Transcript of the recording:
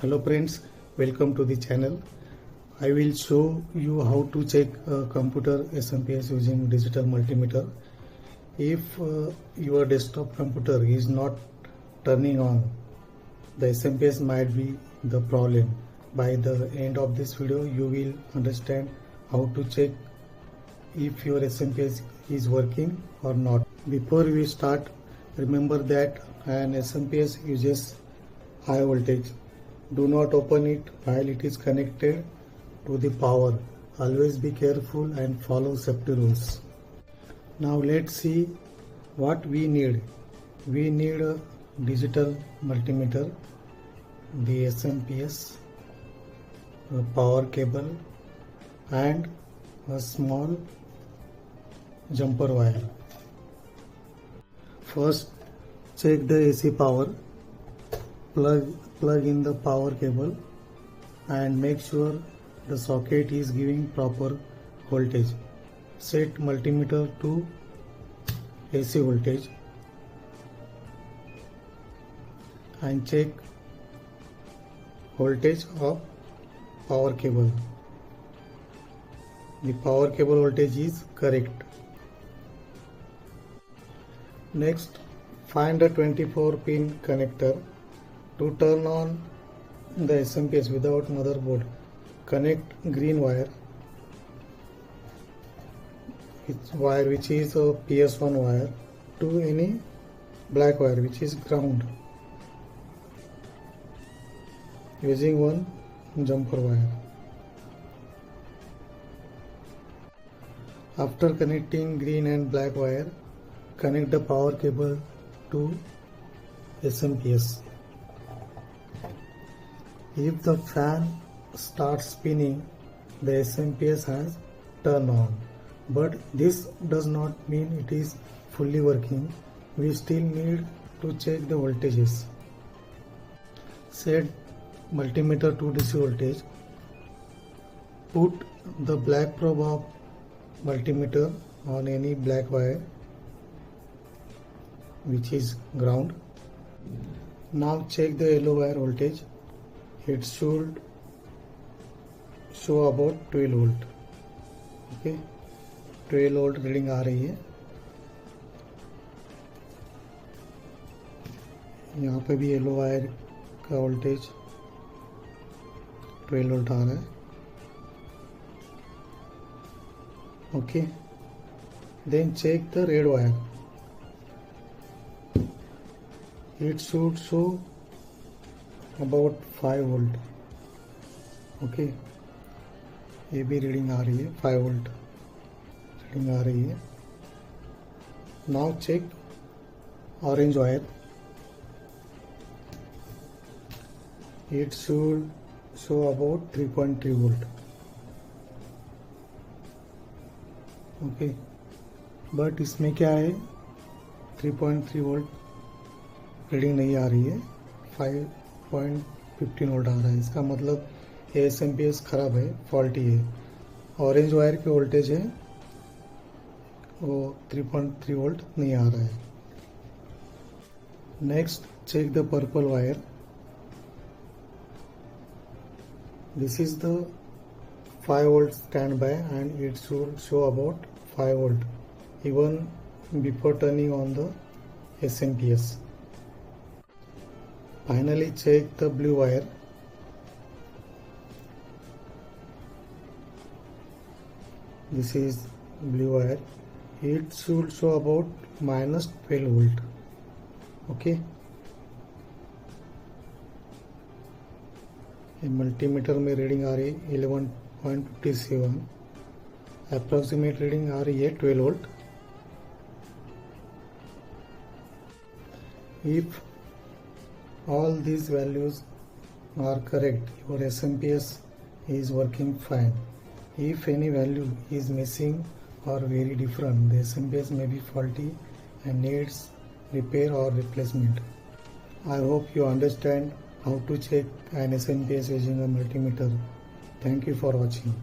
Hello friends, welcome to the channel. I will show you how to check a computer SMPS using digital multimeter. If your desktop computer is not turning on, the SMPS might be the problem. By the end of this video, you will understand how to check if your SMPS is working or not. Before we start, remember that an SMPS uses high voltage. Do not open it while it is connected to the power. Always be careful and follow safety rules. Now let's see what we need. We need a digital multimeter, the SMPS, a power cable and a small jumper wire. First, check the AC power. Plug in the power cable and make sure the socket is giving proper voltage. Set multimeter to AC voltage and check voltage of power cable. The power cable voltage is correct. Next, find a 24-pin connector. To turn on the SMPS without motherboard, connect green wire which is a PS1 wire to any black wire which is ground using one jumper wire. After connecting green and black wire, connect the power cable to SMPS. If the fan starts spinning, the SMPS has turned on. But this does not mean it is fully working. We still need to check the voltages. Set multimeter to DC voltage. Put the black probe of multimeter on any black wire which is ground. Now check the yellow wire voltage. It should show about 12 volt. Okay, 12 volt reading आ रही है. यहाँ पे भी yellow wire का voltage 12 volt आ रहा है. Okay, then check the red wire. It should show about 5 volt. Okay, ये भी रीडिंग आ रही है, 5 वोल्ट रीडिंग आ रही है. Now check orange wire. It should show about 3.3 volt. Okay, but इसमें क्या है, 3.3 वोल्ट रीडिंग नहीं आ रही है, 5.15 वोल्ट आ रहा है. इसका मतलब ये SMPS खराब है, फॉल्टी है. ऑरेंज वायर के वोल्टेज है वो 3.3 वोल्ट नहीं आ रहा है. Next, check the purple wire. This is the 5 volt stand by and it should show about 5 volt even before turning on the SMPS. Finally, check the blue wire. This is blue wire. It should show about minus 12 volt. Okay. Multimeter में reading आ रही है 11.57. Approximate reading आ रही है 12 volt. If all these values are correct, your SMPS is working fine. If any value is missing or very different, the SMPS may be faulty and needs repair or replacement. I hope you understand how to check an SMPS using a multimeter. Thank you for watching.